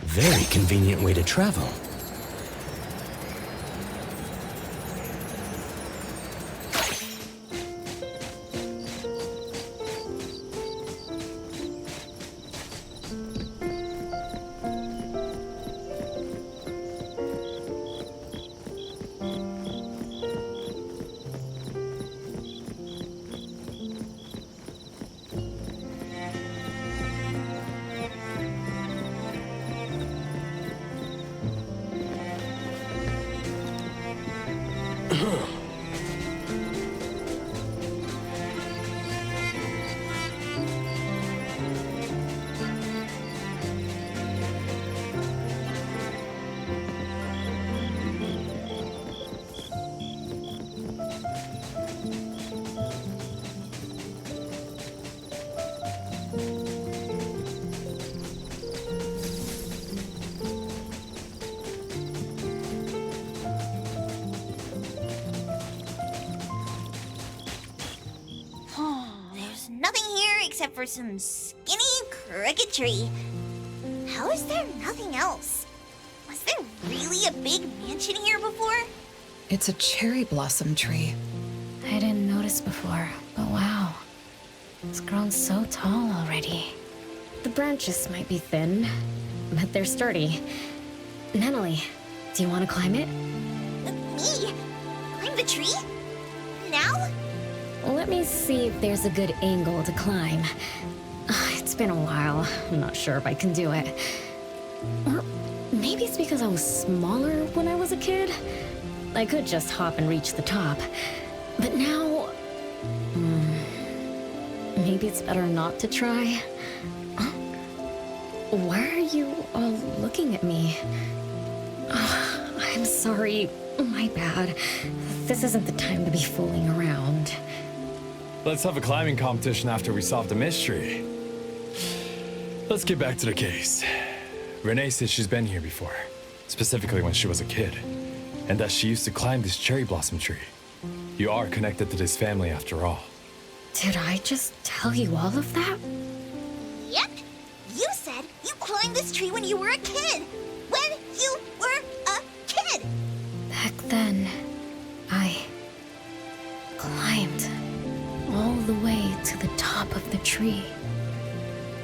Very convenient way to travel. Except for some skinny crooked tree. How is there nothing else? Was there really a big mansion here before? It's a cherry blossom tree. I didn't notice before, but wow. It's grown so tall already. The branches might be thin, but they're sturdy. Natalie, do you want to climb it? Me? Climb the tree? Now? Let me see if there's a good angle to climb. It's been a while. I'm not sure if I can do it. Or maybe it's because I was smaller when I was a kid. I could just hop and reach the top. But now... maybe it's better not to try. Why are you all looking at me? I'm sorry. My bad. This isn't the time to be fooling around. Let's have a climbing competition after we solve the mystery. Let's get back to the case. Renée says she's been here before, specifically when she was a kid, and that she used to climb this cherry blossom tree. You are connected to this family after all. Did I just tell you all of that? Yep. You said you climbed this tree when you were a kid. When you were a kid. Back then, I climbed all the way to the top of the tree,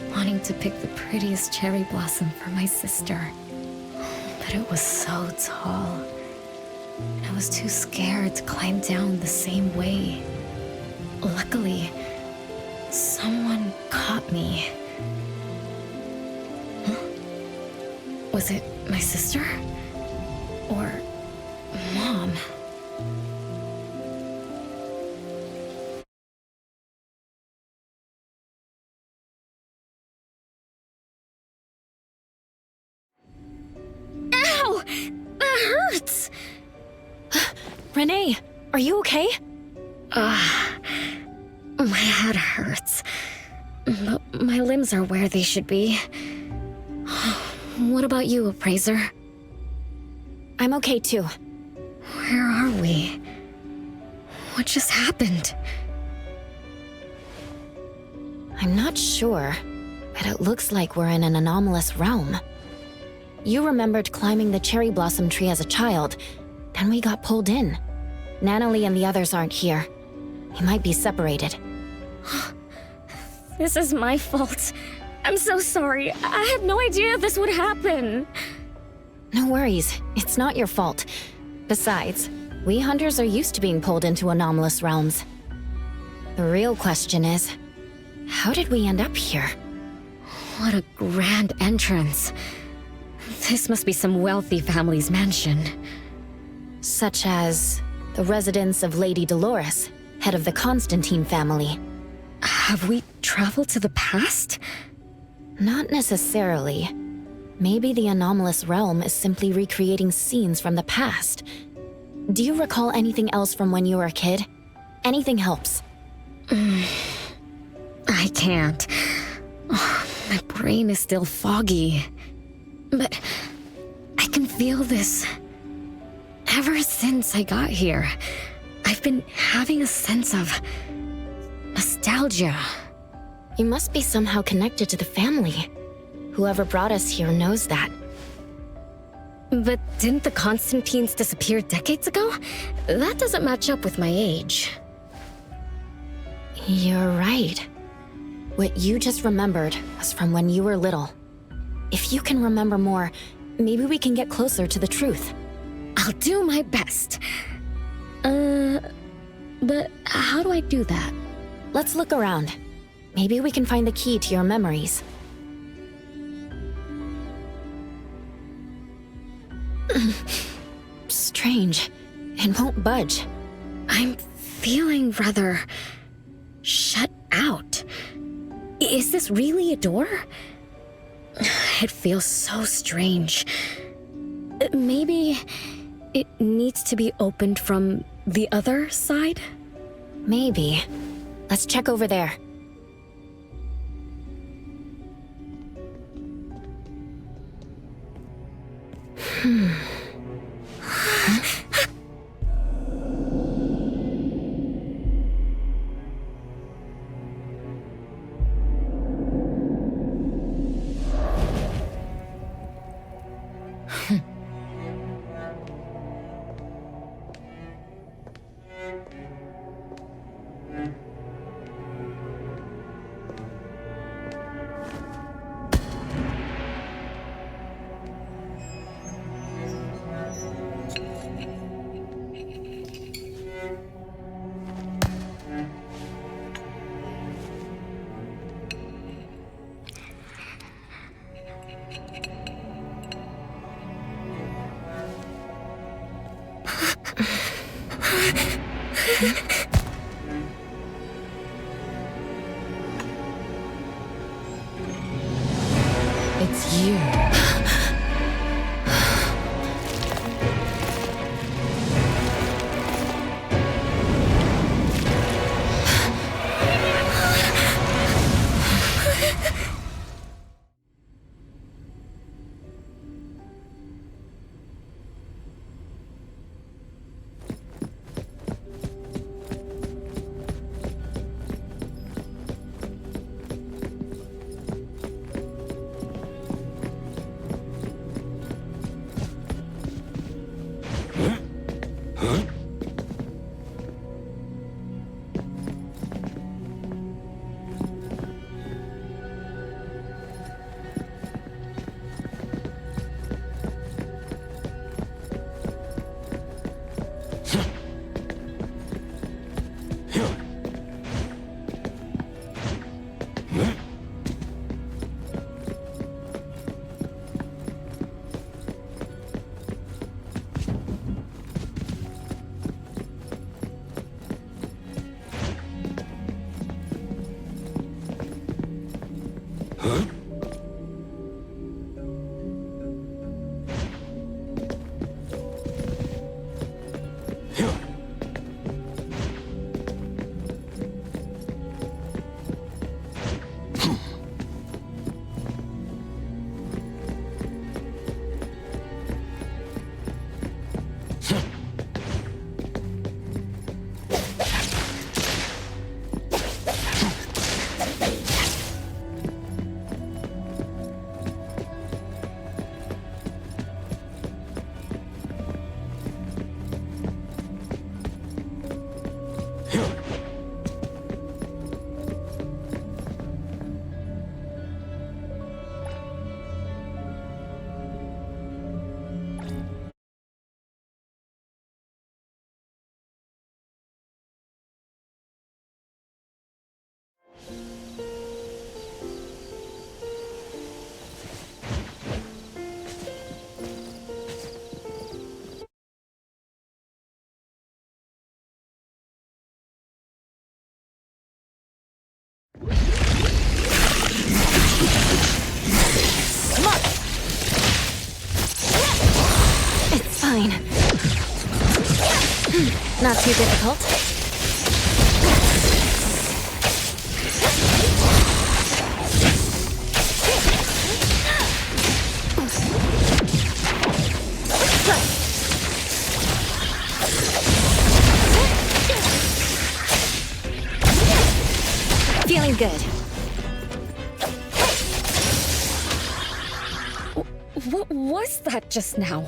wanting to pick the prettiest cherry blossom for my sister. But it was so tall, and I was too scared to climb down the same way. Luckily, someone caught me. Huh? Was it my sister? Or Mom? Ow! That hurts! Renée, are you okay? My head hurts. But my limbs are where they should be. What about you, Appraiser? I'm okay too. Where are we? What just happened? I'm not sure, but it looks like we're in an anomalous realm. You remembered climbing the cherry blossom tree as a child, then we got pulled in. Natalie and the others aren't here. We might be separated. This is my fault. I'm so sorry. I had no idea this would happen. No worries, it's not your fault. Besides, we hunters are used to being pulled into anomalous realms. The real question is, how did we end up here? What a grand entrance. This must be some wealthy family's mansion. Such as the residence of Lady Dolores, head of the Constantine family. Have we traveled to the past? Not necessarily. Maybe the anomalous realm is simply recreating scenes from the past. Do you recall anything else from when you were a kid? Anything helps. I can't. My brain is still foggy. But I can feel this. Ever since I got here, I've been having a sense of nostalgia. You must be somehow connected to the family. Whoever brought us here knows that. But didn't the Constantines disappear decades ago? That doesn't match up with my age. You're right. What you just remembered was from when you were little. If you can remember more, maybe we can get closer to the truth. I'll do my best. But how do I do that? Let's look around. Maybe we can find the key to your memories. Strange. It won't budge. I'm feeling rather shut out. Is this really a door? It feels so strange. Maybe it needs to be opened from the other side? Maybe. Let's check over there. It's you. Fine. Not too difficult. Feeling good. What was that just now?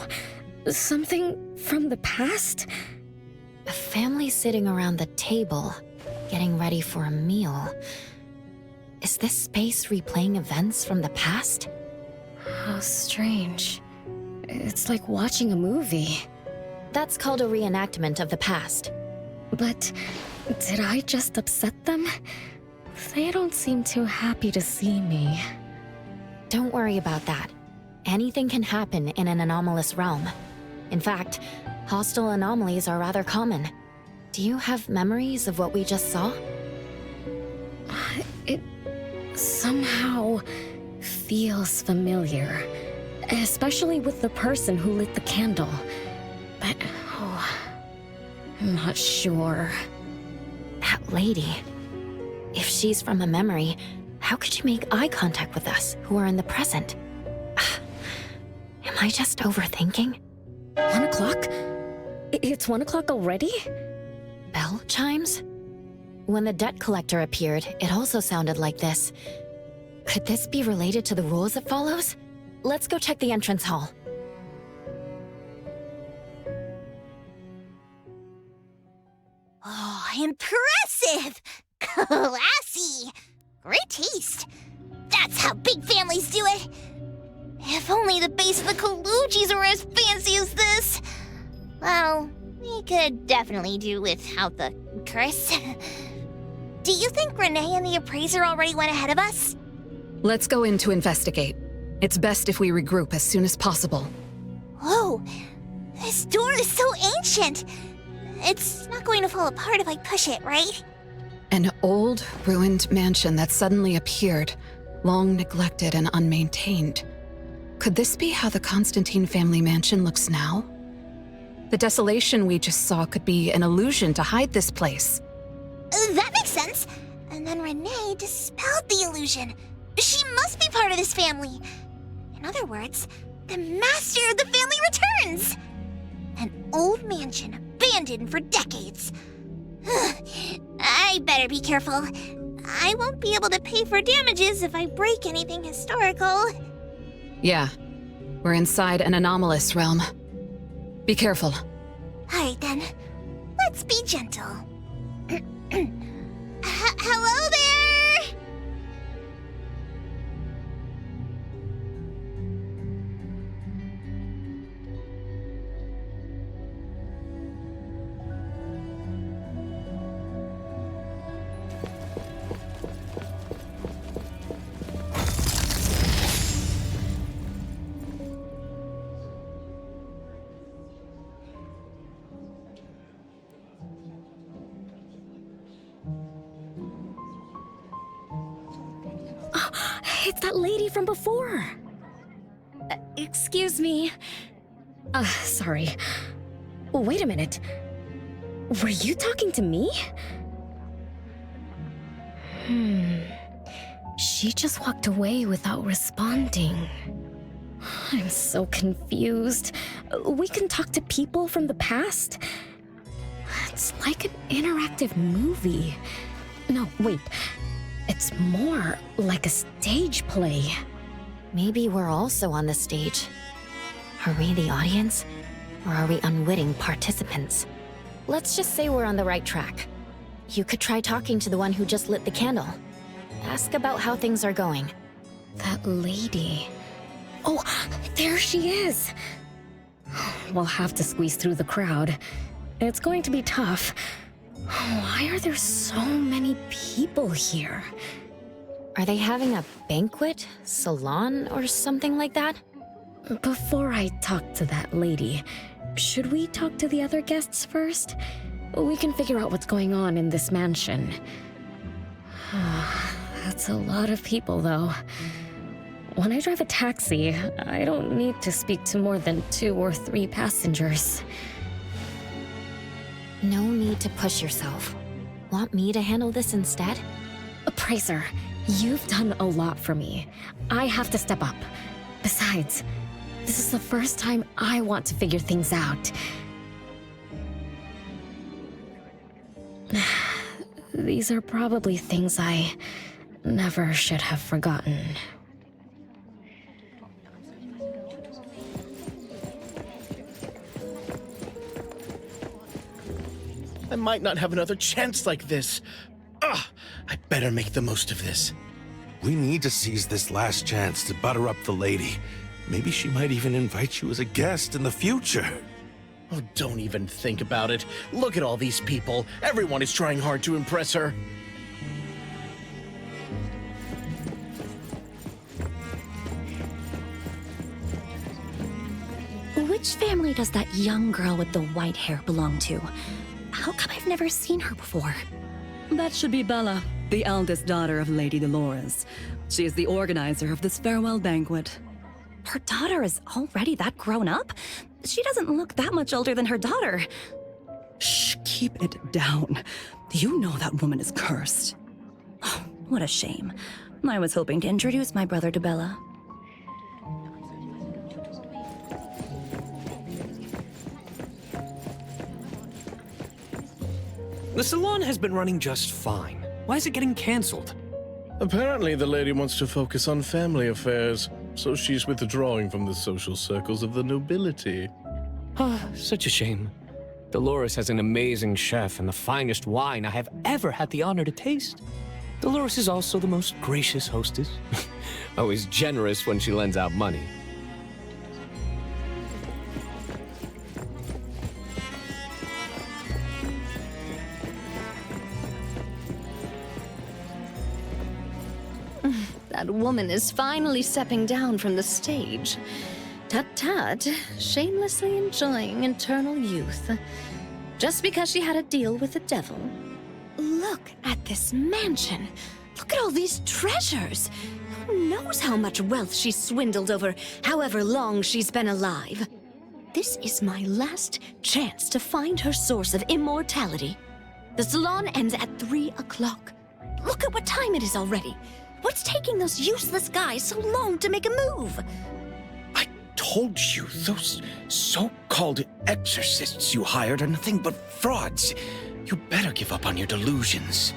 Something from the past? A family sitting around the table, getting ready for a meal. Is this space replaying events from the past? How strange. It's like watching a movie. That's called a reenactment of the past. But did I just upset them? They don't seem too happy to see me. Don't worry about that. Anything can happen in an anomalous realm. In fact, hostile anomalies are rather common. Do you have memories of what we just saw? It somehow feels familiar. Especially with the person who lit the candle. But, I'm not sure. That lady. If she's from a memory, how could she make eye contact with us, who are in the present? Am I just overthinking? 1 o'clock? It's 1 o'clock already? Bell chimes? When the debt collector appeared, it also sounded like this. Could this be related to the rules it follows? Let's go check the entrance hall. Oh, impressive! Classy! Great taste. That's how big families do it. If only the base of the Kalujis were as fancy as this. Well, we could definitely do without the curse. Do you think Renée and the appraiser already went ahead of us? Let's go in to investigate. It's best if we regroup as soon as possible. Whoa, this door is so ancient. It's not going to fall apart if I push it, right? An old, ruined mansion that suddenly appeared, long neglected and unmaintained. Could this be how the Constantine family mansion looks now? The desolation we just saw could be an illusion to hide this place. That makes sense. And then Renée dispelled the illusion. She must be part of this family. In other words, the master of the family returns. An old mansion abandoned for decades. I better be careful. I won't be able to pay for damages if I break anything historical. Yeah, we're inside an anomalous realm. Be careful. Alright then, let's be gentle. Hello there! It's that lady from before. Excuse me. Sorry. Wait a minute. Were you talking to me? She just walked away without responding. I'm so confused. We can talk to people from the past? It's like an interactive movie. No, wait. It's more like a stage play. Maybe we're also on the stage. Are we the audience? Or are we unwitting participants? Let's just say we're on the right track. You could try talking to the one who just lit the candle. Ask about how things are going. That lady. Oh, there she is! We'll have to squeeze through the crowd. It's going to be tough. Why are there so many people here? Are they having a banquet, salon, or something like that? Before I talk to that lady, should we talk to the other guests first? We can figure out what's going on in this mansion. That's a lot of people, though. when I drive a taxi, I don't need to speak to more than 2 or 3 passengers. No need to push yourself. Want me to handle this instead? Appraiser, you've done a lot for me. I have to step up. Besides, this is the first time I want to figure things out. These are probably things I never should have forgotten. I might not have another chance like this. Ugh, I better make the most of this. We need to seize this last chance to butter up the lady. Maybe she might even invite you as a guest in the future. Oh, don't even think about it. Look at all these people. Everyone is trying hard to impress her. Which family does that young girl with the white hair belong to? How come I've never seen her before? That should be Bella, the eldest daughter of Lady Dolores. She is the organizer of this farewell banquet. Her daughter is already that grown up? She doesn't look that much older than her daughter. Shh, keep it down. You know that woman is cursed. Oh, what a shame. I was hoping to introduce my brother to Bella. The salon has been running just fine. Why is it getting cancelled? Apparently, the lady wants to focus on family affairs, so she's withdrawing from the social circles of the nobility. Ah, such a shame. Dolores has an amazing chef and the finest wine I have ever had the honor to taste. Dolores is also the most gracious hostess. Always generous when she lends out money. That woman is finally stepping down from the stage. Tut-tut, shamelessly enjoying eternal youth. Just because she had a deal with the devil. Look at this mansion. Look at all these treasures. Who knows how much wealth she's swindled over however long she's been alive. This is my last chance to find her source of immortality. The salon ends at 3 o'clock. Look at what time it is already. What's taking those useless guys so long to make a move? I told you, those so-called exorcists you hired are nothing but frauds. You better give up on your delusions.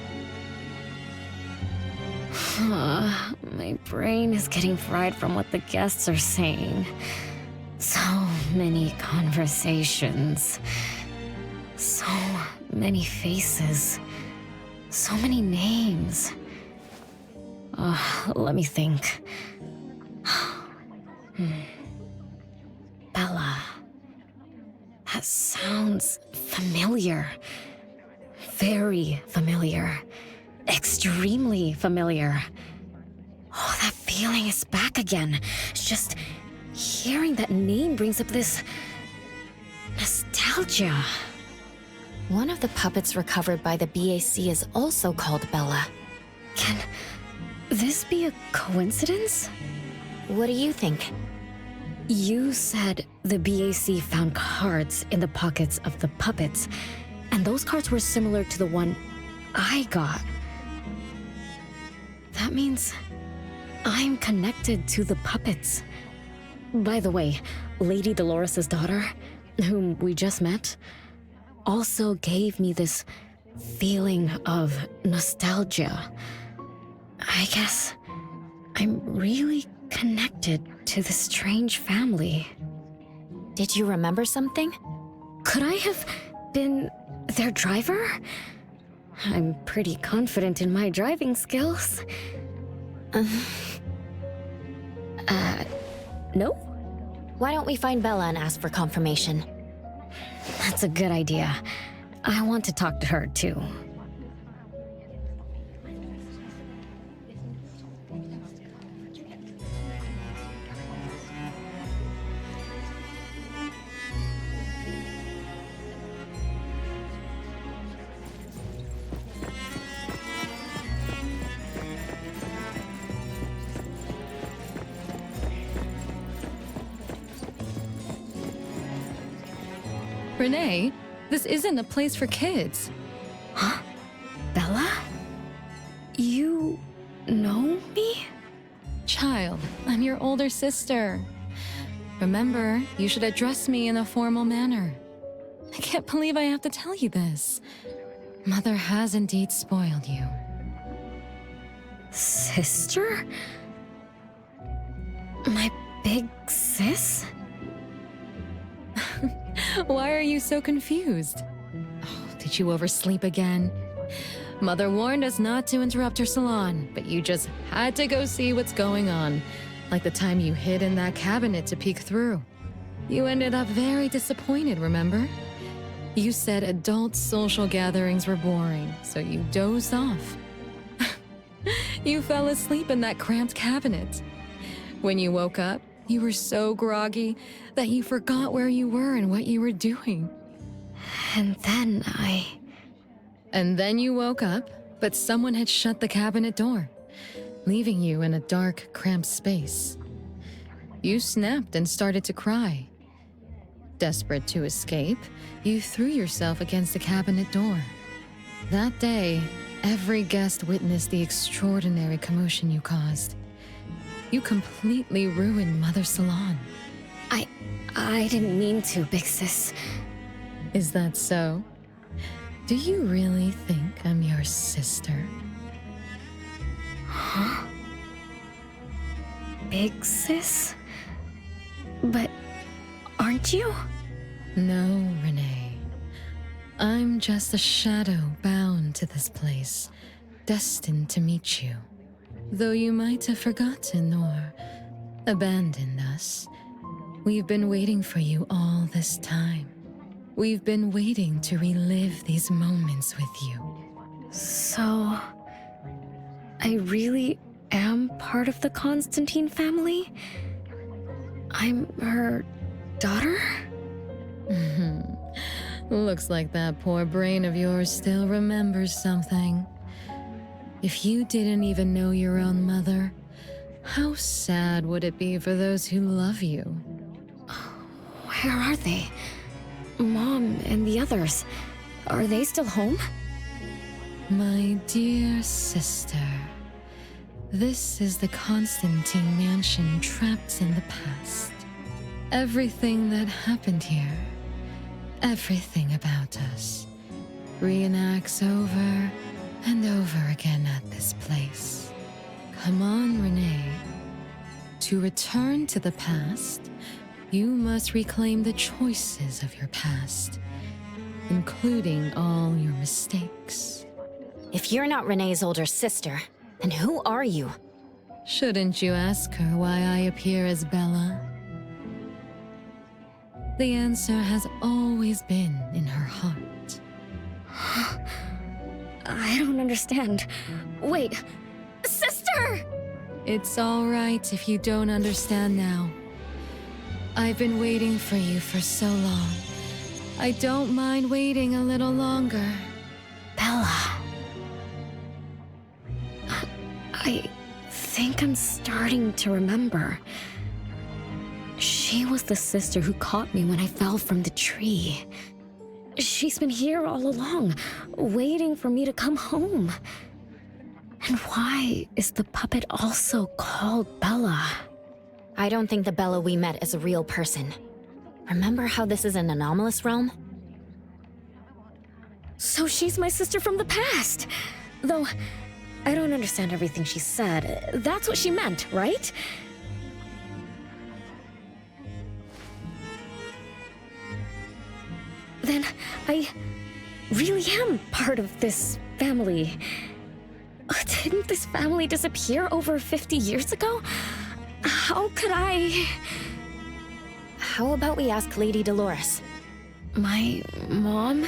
My brain is getting fried from what the guests are saying. So many conversations. So many faces. So many names. Let me think. Bella. That sounds familiar. Very familiar. Extremely familiar. Oh, that feeling is back again. It's just hearing that name brings up this nostalgia. One of the puppets recovered by the BAC is also called Bella. Can this be a coincidence? What do you think? You said the BAC found cards in the pockets of the puppets, and those cards were similar to the one I got. That means I'm connected to the puppets. By the way, Lady Dolores' daughter, whom we just met, also gave me this feeling of nostalgia. I guess I'm really connected to this strange family. Did you remember something? Could I have been their driver? I'm pretty confident in my driving skills. No? Why don't we find Bella and ask for confirmation? That's a good idea. I want to talk to her, too. Renee, this isn't a place for kids. Huh? Bella? You know me? Child, I'm your older sister. Remember, you should address me in a formal manner. I can't believe I have to tell you this. Mother has indeed spoiled you. Sister? My big sis? Why are you so confused? Oh, did you oversleep again? Mother warned us not to interrupt her salon, but you just had to go see what's going on. Like the time you hid in that cabinet to peek through. You ended up very disappointed, remember? You said adult social gatherings were boring, so you dozed off. You fell asleep in that cramped cabinet. When you woke up, you were so groggy that you forgot where you were and what you were doing. And then And then you woke up, but someone had shut the cabinet door, leaving you in a dark, cramped space. You snapped and started to cry. Desperate to escape, you threw yourself against the cabinet door. That day, every guest witnessed the extraordinary commotion you caused. You completely ruined Mother's salon. I didn't mean to, big sis. Is that so? Do you really think I'm your sister? Huh? Big sis? But aren't you? No, Renee. I'm just a shadow bound to this place, destined to meet you. Though you might have forgotten or abandoned us, we've been waiting for you all this time. We've been waiting to relive these moments with you. So, I really am part of the Constantine family? I'm her daughter? Looks like that poor brain of yours still remembers something. If you didn't even know your own mother, how sad would it be for those who love you? Where are they? Mom and the others. Are they still home? My dear sister, this is the Constantine mansion trapped in the past. Everything that happened here, everything about us, reenacts over and over again at this place. Come on, Renee. To return to the past, you must reclaim the choices of your past, including all your mistakes. If you're not Renee's older sister, then who are you? Shouldn't you ask her why I appear as Bella? The answer has always been in her heart. I don't understand. Wait, sister! It's all right if you don't understand now. I've been waiting for you for so long. I don't mind waiting a little longer. Bella. I think I'm starting to remember. She was the sister who caught me when I fell from the tree. She's been here all along, waiting for me to come home. And why is the puppet also called Bella? I don't think the Bella we met is a real person. Remember how this is an anomalous realm? So she's my sister from the past. Though, I don't understand everything she said. That's what she meant, right? Then I really am part of this family. Didn't this family disappear over 50 years ago? How could I... How about we ask Lady Dolores? My mom?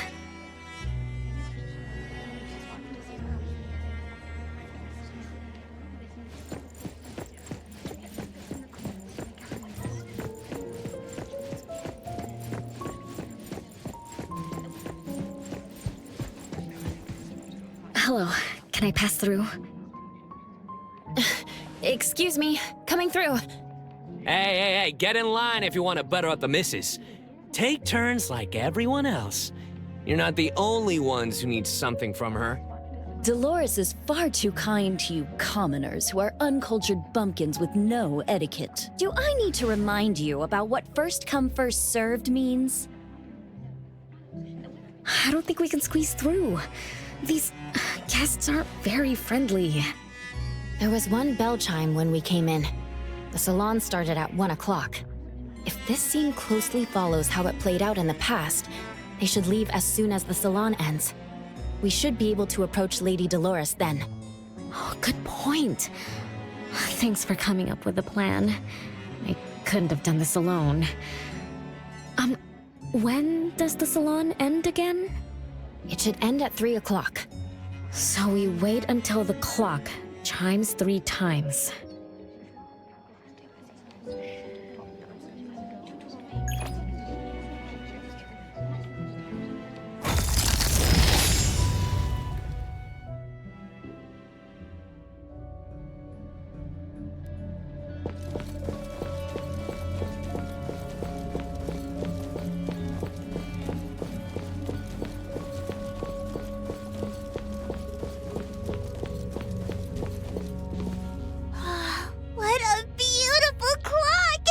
Hello, can I pass through? Excuse me, coming through. Hey, get in line if you want to butter up the missus. take turns like everyone else. You're not the only ones who need something from her. Dolores is far too kind to you commoners who are uncultured bumpkins with no etiquette. Do I need to remind you about what first come first served means? I don't think we can squeeze through. These guests aren't very friendly. There was one bell chime when we came in. The salon started at 1 o'clock. If this scene closely follows how it played out in the past, they should leave as soon as the salon ends. We should be able to approach Lady Dolores then. Oh, good point. Thanks for coming up with a plan. I couldn't have done this alone. When does the salon end again? It should end at 3 o'clock. So we wait until the clock chimes 3 times. What a beautiful clock!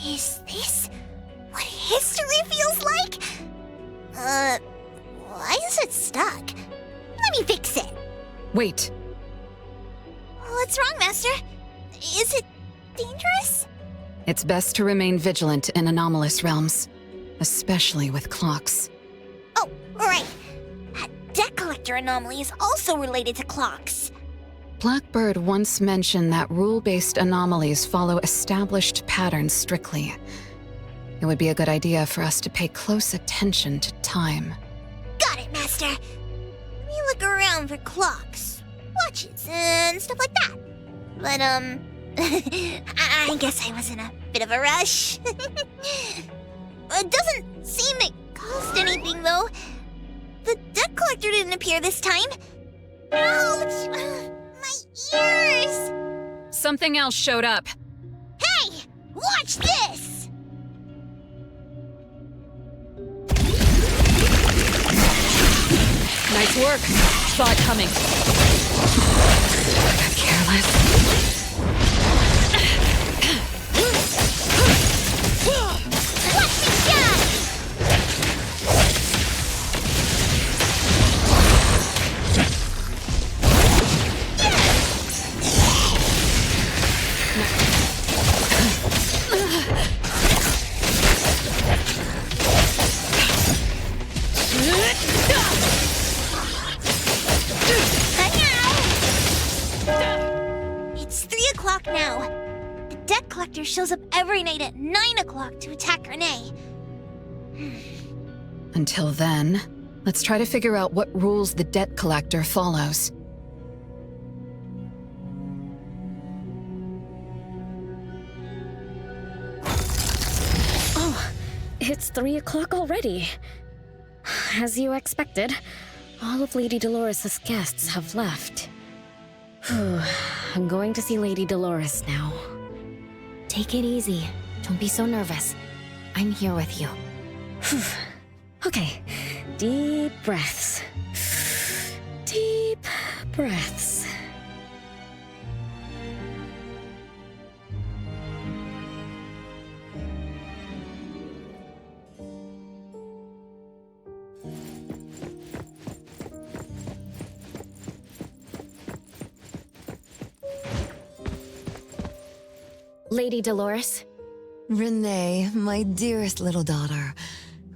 Is this what history feels like? Why is it stuck? Let me fix it. Wait. What's wrong, Master? Is it dangerous? It's best to remain vigilant in anomalous realms, especially with clocks. Oh, right. That debt collector anomaly is also related to clocks. Blackbird once mentioned that rule-based anomalies follow established patterns strictly. It would be a good idea for us to pay close attention to time. Got it, Master. Let me look around for clocks, watches, and stuff like that. But, I guess I was in a bit of a rush. It doesn't seem it cost anything, though. The debt collector didn't appear this time. Ouch! My ears! Something else showed up. Hey! Watch this! Nice work. Saw it coming. Careless. Watch me shine! It's 3 o'clock now. The debt collector shows up every night at 9 o'clock to attack Renee. Until then, let's try to figure out what rules the debt collector follows. Oh, it's 3 o'clock already. As you expected, all of Lady Dolores' guests have left. Whew, I'm going to see Lady Dolores now. Take it easy. Don't be so nervous. I'm here with you. Whew. Okay, deep breaths. Deep breaths. Lady Dolores? Renee, my dearest little daughter,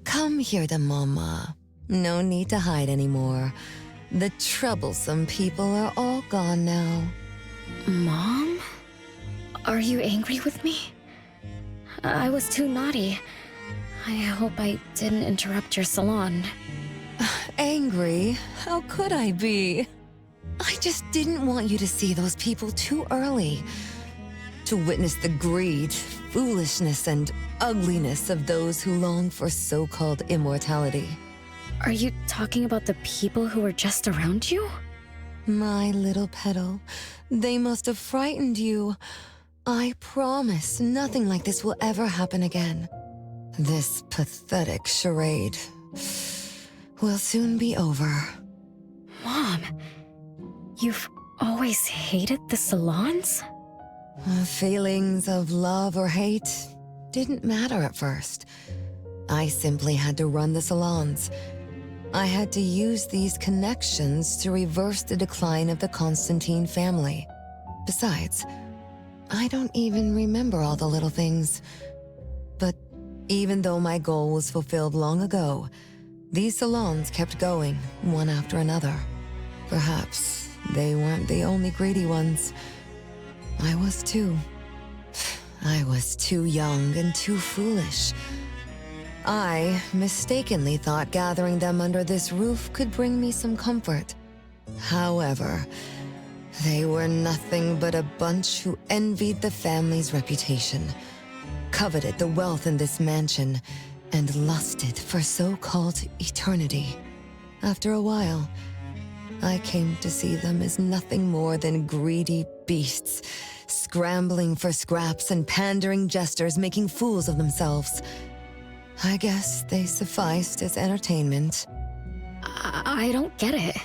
come here to Mama. No need to hide anymore. The troublesome people are all gone now. Mom? Are you angry with me? I was too naughty. I hope I didn't interrupt your salon. Angry? How could I be? I just didn't want you to see those people too early. To witness the greed, foolishness, and ugliness of those who long for so-called immortality. Are you talking about the people who were just around you? My little petal, they must have frightened you. I promise nothing like this will ever happen again. This pathetic charade will soon be over. Mom, you've always hated the salons? Feelings of love or hate didn't matter at first. I simply had to run the salons. I had to use these connections to reverse the decline of the Constantine family. Besides, I don't even remember all the little things. But even though my goal was fulfilled long ago, these salons kept going, one after another. Perhaps they weren't the only greedy ones. I was too. I was too young and too foolish. I mistakenly thought gathering them under this roof could bring me some comfort. However, they were nothing but a bunch who envied the family's reputation, coveted the wealth in this mansion, and lusted for so-called eternity. After a while, I came to see them as nothing more than greedy beasts, scrambling for scraps and pandering jesters making fools of themselves. I guess they sufficed as entertainment. I don't get it.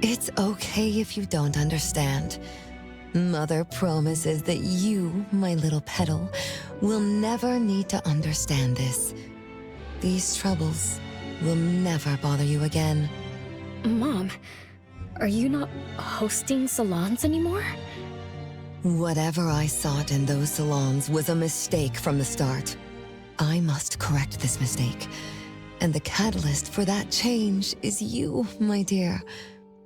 It's okay if you don't understand. Mother promises that you, my little petal, will never need to understand this. These troubles will never bother you again. Mom, are you not hosting salons anymore? Whatever I sought in those salons was a mistake from the start. I must correct this mistake. And the catalyst for that change is you, my dear.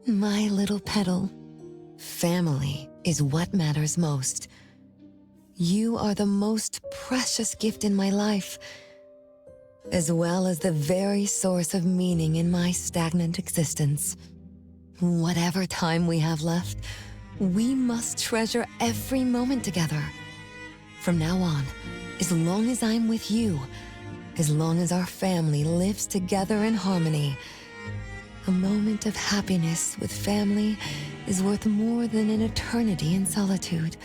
My little petal. Family is what matters most. You are the most precious gift in my life, as well as the very source of meaning in my stagnant existence. Whatever time we have left, we must treasure every moment together. From now on, as long as I'm with you, as long as our family lives together in harmony, a moment of happiness with family is worth more than an eternity in solitude,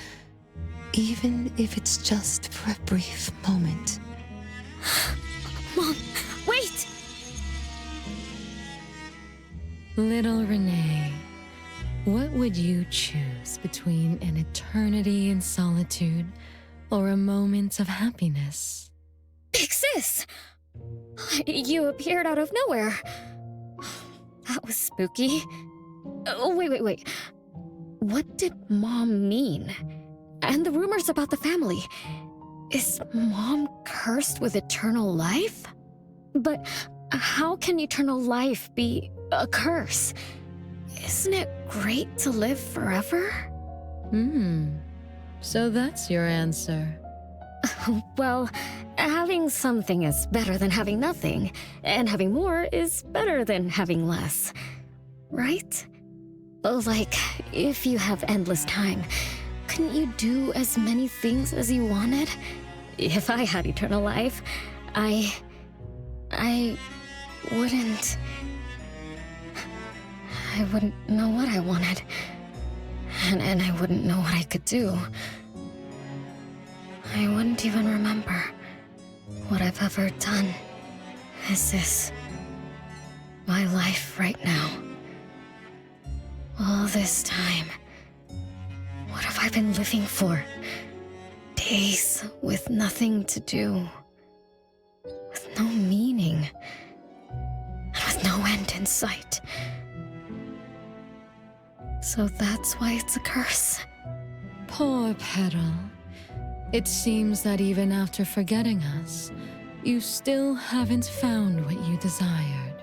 even if it's just for a brief moment. Mom, wait! Little Renée, what would you choose between an eternity in solitude or a moment of happiness? Big Sis! You appeared out of nowhere. That was spooky. Oh, wait. What did Mom mean? And the rumors about the family. Is Mom cursed with eternal life? But how can eternal life be a curse? Isn't it great to live forever? So that's your answer. Well, having something is better than having nothing, and having more is better than having less. Right? Like, if you have endless time, couldn't you do as many things as you wanted? If I had eternal life, I wouldn't know what I wanted. And I wouldn't know what I could do. I wouldn't even remember what I've ever done. Is this my life right now? All this time, what have I been living for? Days with nothing to do, with no meaning, and with no end in sight. So that's why it's a curse. Poor Petal. It seems that even after forgetting us, you still haven't found what you desired.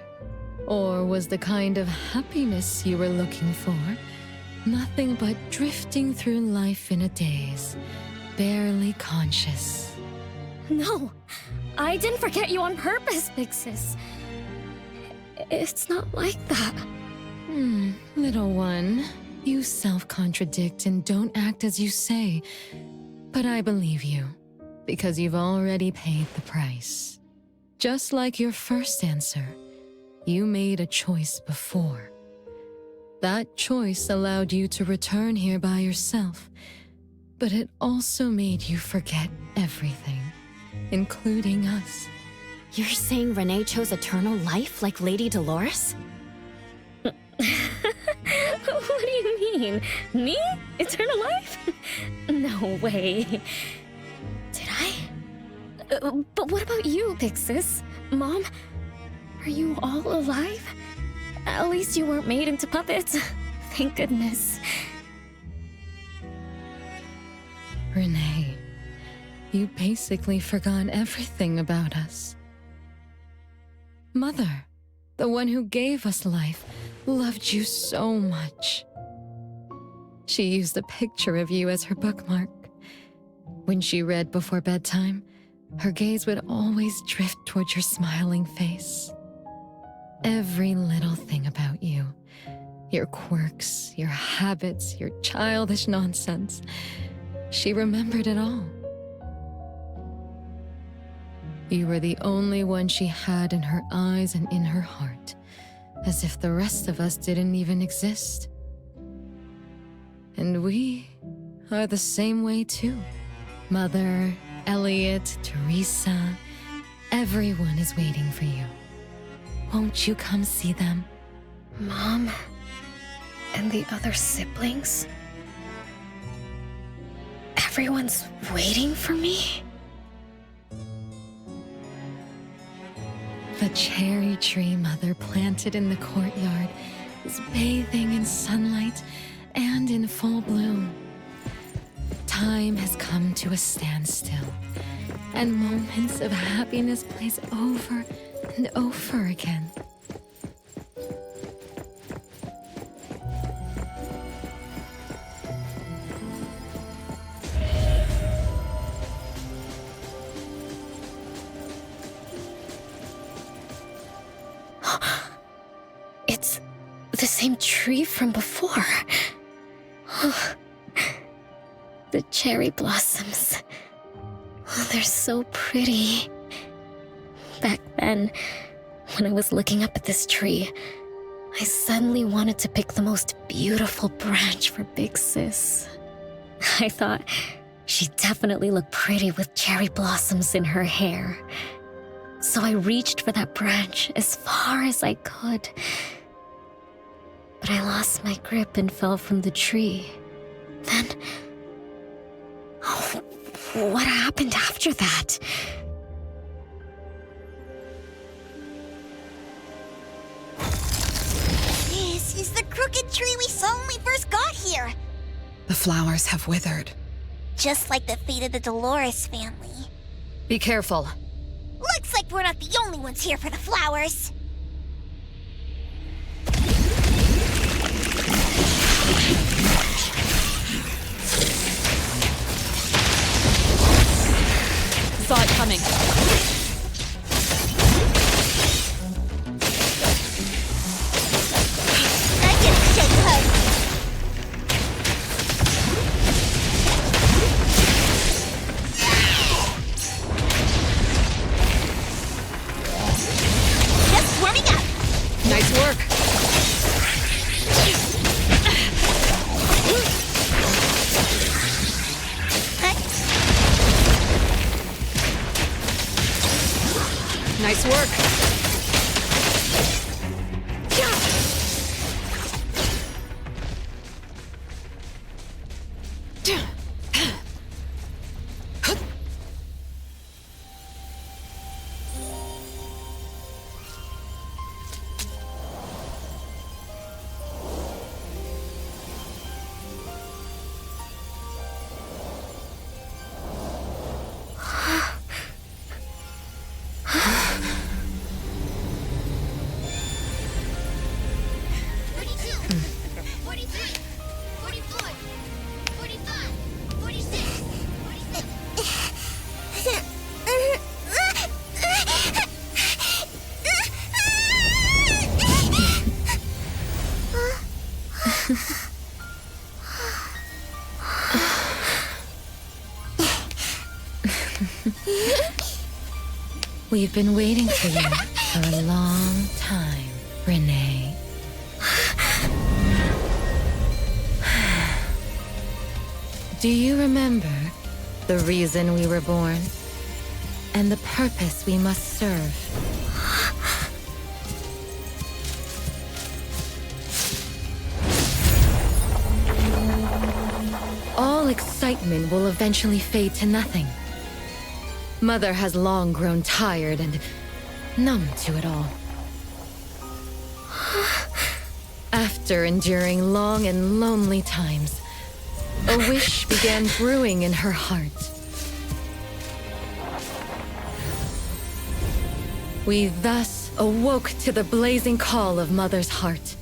Or was the kind of happiness you were looking for nothing but drifting through life in a daze, barely conscious? No, I didn't forget you on purpose, Big Sis. It's not like that. Little one, you self-contradict and don't act as you say. But I believe you, because you've already paid the price. Just like your first answer, you made a choice before. That choice allowed you to return here by yourself, but it also made you forget everything. including us. You're saying Renée chose eternal life like Lady Dolores? What do you mean? Me? Eternal life? No way. Did I? But what about you, Big Sis? Mom? Are you all alive? At least you weren't made into puppets. Thank goodness. Renée, you basically forgot everything about us. Mother, the one who gave us life, loved you so much. She used a picture of you as her bookmark. When she read before bedtime, her gaze would always drift towards your smiling face. Every little thing about you, your quirks, your habits, your childish nonsense, she remembered it all. You were the only one she had in her eyes and in her heart, as if the rest of us didn't even exist. And we are the same way too. Mother, Elliot, Teresa, everyone is waiting for you. Won't you come see them? Mom? And the other siblings? Everyone's waiting for me? The cherry tree Mother planted in the courtyard is bathing in sunlight and in full bloom. Time has come to a standstill, and moments of happiness plays over and over again. It's the same tree from before. The cherry blossoms. They're so pretty. Back then, when I was looking up at this tree, I suddenly wanted to pick the most beautiful branch for Big Sis. I thought she'd definitely look pretty with cherry blossoms in her hair. So I reached for that branch as far as I could. But I lost my grip and fell from the tree. Then... oh, what happened after that? This is the crooked tree we saw when we first got here. The flowers have withered. Just like the fate of the Dolores family. Be careful. Looks like we're not the only ones here for the flowers. Saw it coming. I get a shake hug. Just warming up. Nice work. Nice work. We've been waiting for you for a long time, Renée. Do you remember the reason we were born? and the purpose we must serve. All excitement will eventually fade to nothing. Mother has long grown tired and numb to it all. After enduring long and lonely times, a wish began brewing in her heart. We thus awoke to the blazing call of Mother's heart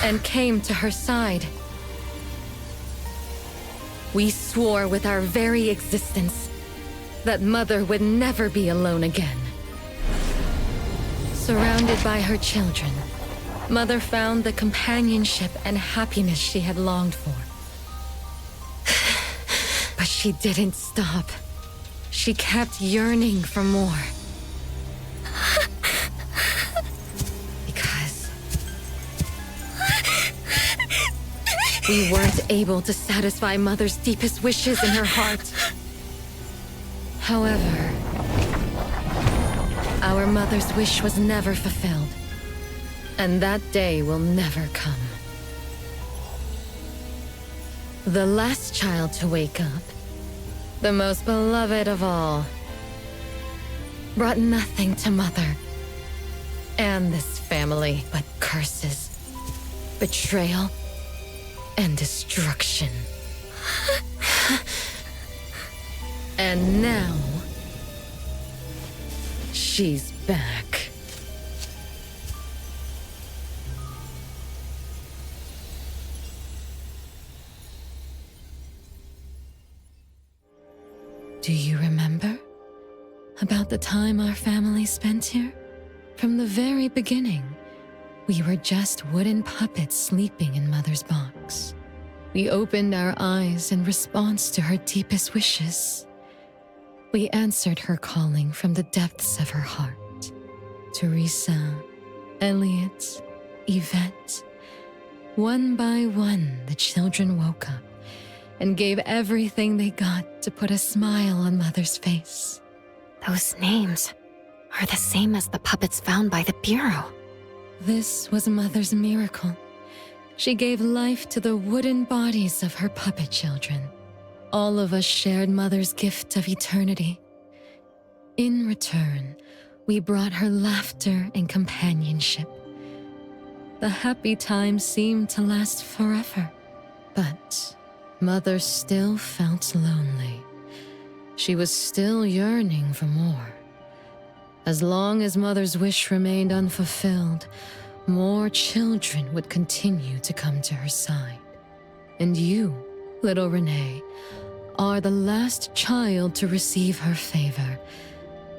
and came to her side. We swore with our very existence that Mother would never be alone again. Surrounded by her children, Mother found the companionship and happiness she had longed for. But she didn't stop. She kept yearning for more. Because we weren't able to satisfy Mother's deepest wishes in her heart. However, our Mother's wish was never fulfilled. And that day will never come. The last child to wake up, the most beloved of all, brought nothing to Mother and this family but curses, betrayal, and destruction. And now, she's back. Do you remember about the time our family spent here? From the very beginning, we were just wooden puppets sleeping in Mother's box. We opened our eyes in response to her deepest wishes. We answered her calling from the depths of her heart. Teresa, Elliot, Yvette. One by one, the children woke up and gave everything they got to put a smile on Mother's face. Those names are the same as the puppets found by the Bureau. This was Mother's miracle. She gave life to the wooden bodies of her puppet children. All of us shared Mother's gift of eternity. In return, we brought her laughter and companionship. The happy times seemed to last forever, but Mother still felt lonely. She was still yearning for more. As long as Mother's wish remained unfulfilled, more children would continue to come to her side. And you, little Renée, are the last child to receive her favor,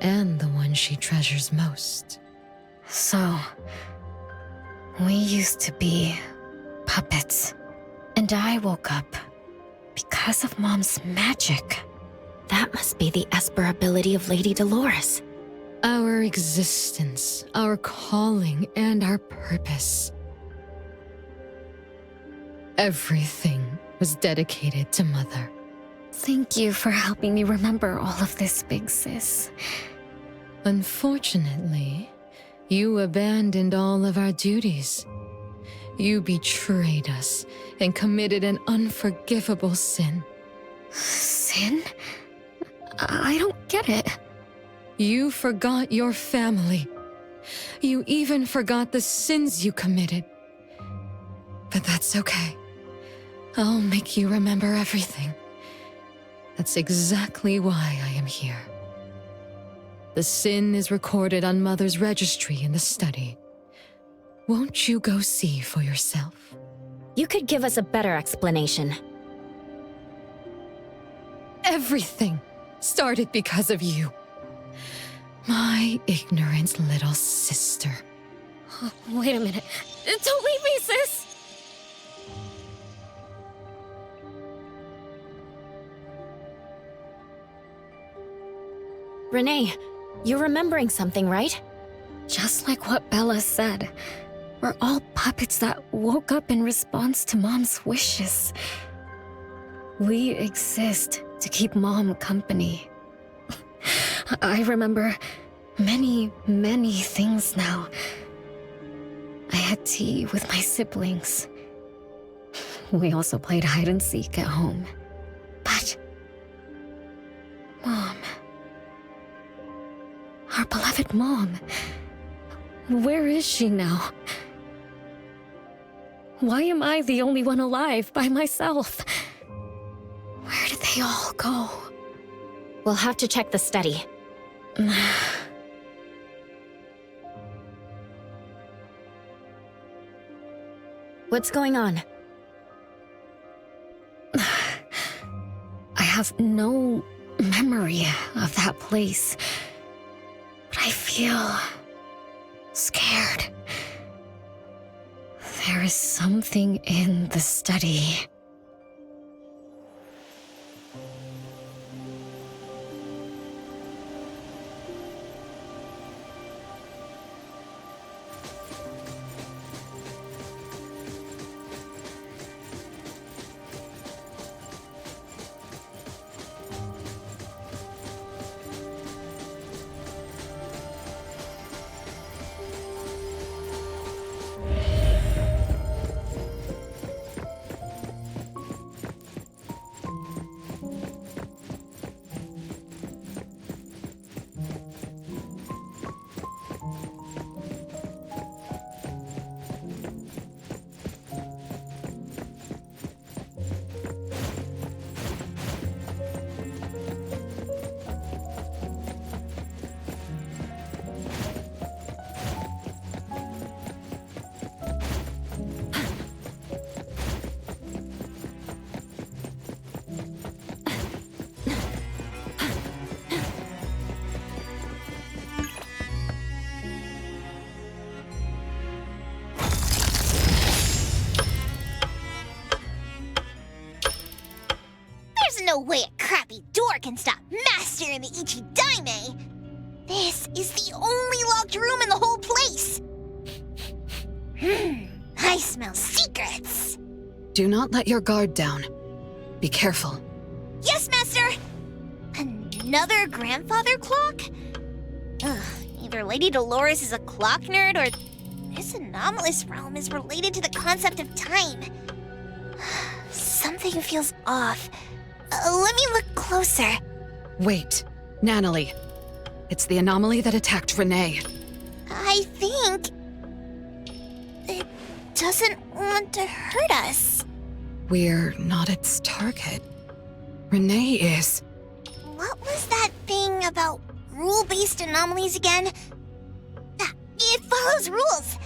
and the one she treasures most. So, we used to be puppets, and I woke up because of Mom's magic. That must be the Esper ability of Lady Dolores. Our existence, our calling, and our purpose. Everything was dedicated to Mother. Thank you for helping me remember all of this, Big Sis. Unfortunately, you abandoned all of our duties. You betrayed us and committed an unforgivable sin. Sin? I don't get it. You forgot your family. You even forgot the sins you committed. But that's okay. I'll make you remember everything. That's exactly why I am here. The sin is recorded on Mother's registry in the study. Won't you go see for yourself? You could give us a better explanation. Everything started because of you. My ignorant little sister. Oh, wait a minute. Don't leave me, sis! Renée, you're remembering something, right? Just like what Bella said, we're all puppets that woke up in response to Mom's wishes. We exist to keep Mom company. I remember many, many things now. I had tea with my siblings. We also played hide and seek at home. But... Mom... Our beloved Mom... Where is she now? Why am I the only one alive by myself? Where did they all go? We'll have to check the study. What's going on? I have no memory of that place, but I feel scared. There is something in the study. No way a crappy door can stop Master and the Ichidaime! This is the only locked room in the whole place! I smell secrets! Do not let your guard down. Be careful. Yes, Master! Another grandfather clock? Ugh, either Lady Dolores is a clock nerd or this anomalous realm is related to the concept of time. Something feels off. Let me look closer. Wait, Natalie. It's the anomaly that attacked Renée. I think... it doesn't want to hurt us. We're not its target. Renée is... What was that thing about rule-based anomalies again? Ah, it follows rules.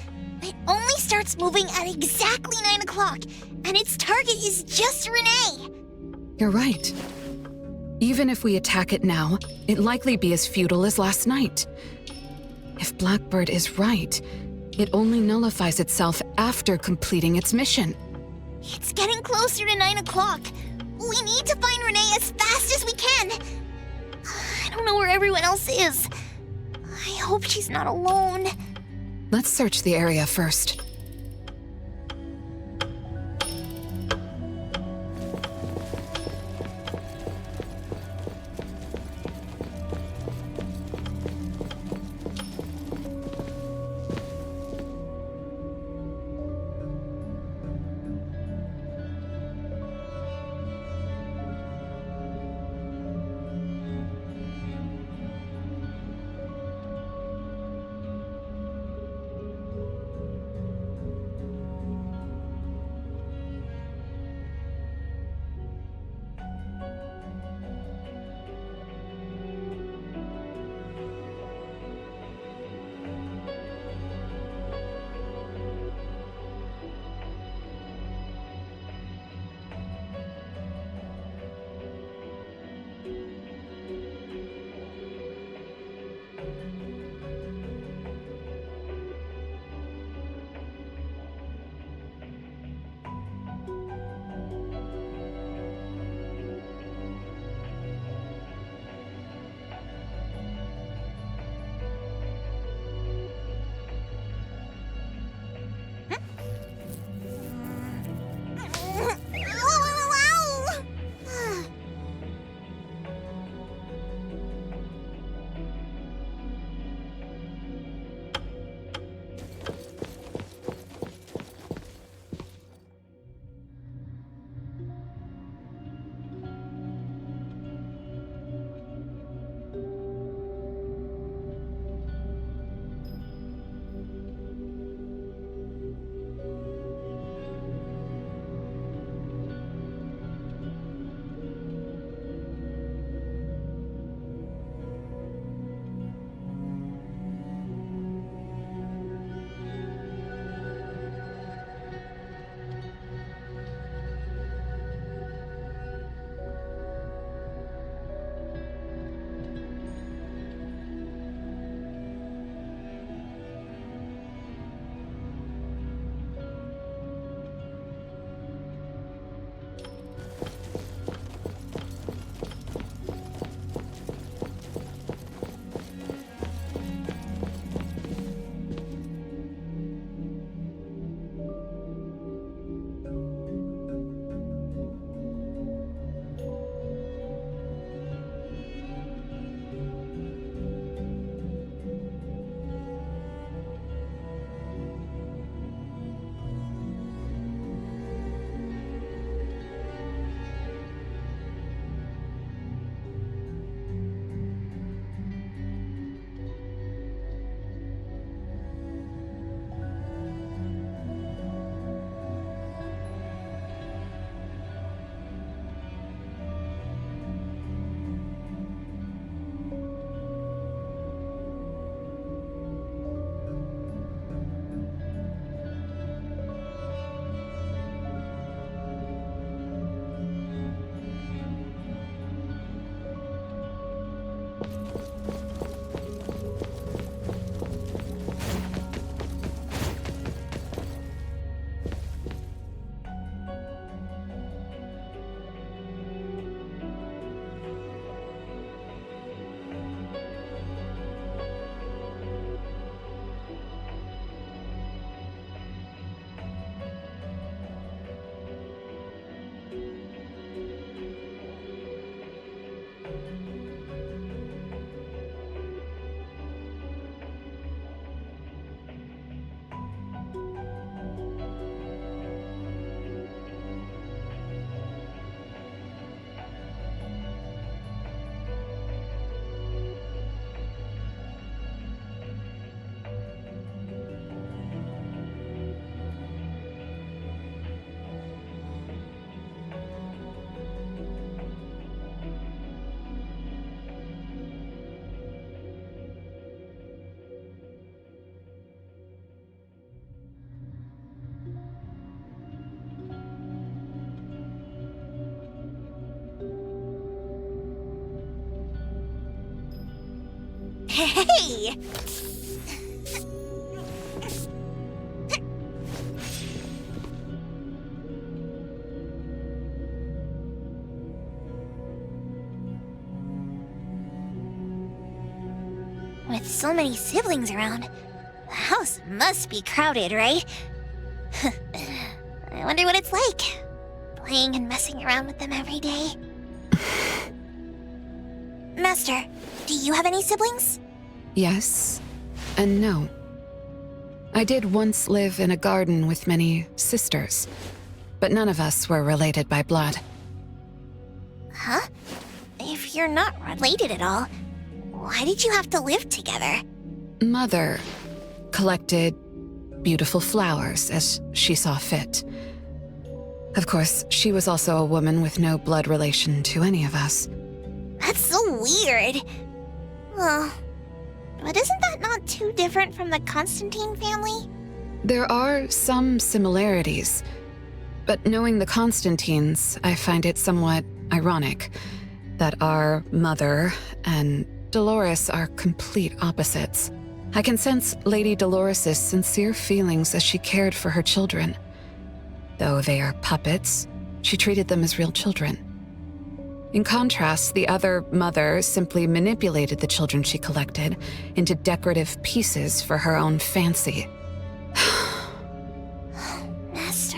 It only starts moving at exactly 9 o'clock, and its target is just Renée. You're right. Even if we attack it now, it'd likely be as futile as last night. If Blackbird is right, it only nullifies itself after completing its mission. It's getting closer to 9 o'clock. We need to find Renée as fast as we can. I don't know where everyone else is. I hope she's not alone. Let's search the area first. Hey! With so many siblings around, the house must be crowded, right? I wonder what it's like, playing and messing around with them every day. Master, do you have any siblings? Yes, and no. I did once live in a garden with many sisters, but none of us were related by blood. Huh? If you're not related at all, why did you have to live together? Mother collected beautiful flowers as she saw fit. Of course, she was also a woman with no blood relation to any of us. That's so weird. Well, but isn't that not too different from the Constantine family? There are some similarities, but knowing the Constantines, I find it somewhat ironic that our mother and Dolores are complete opposites. I can sense Lady Dolores' sincere feelings as she cared for her children. Though they are puppets, she treated them as real children. In contrast, the other mother simply manipulated the children she collected into decorative pieces for her own fancy. Master,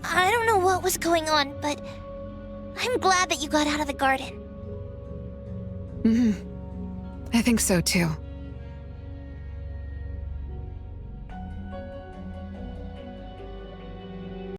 I don't know what was going on, but I'm glad that you got out of the garden. I think so too.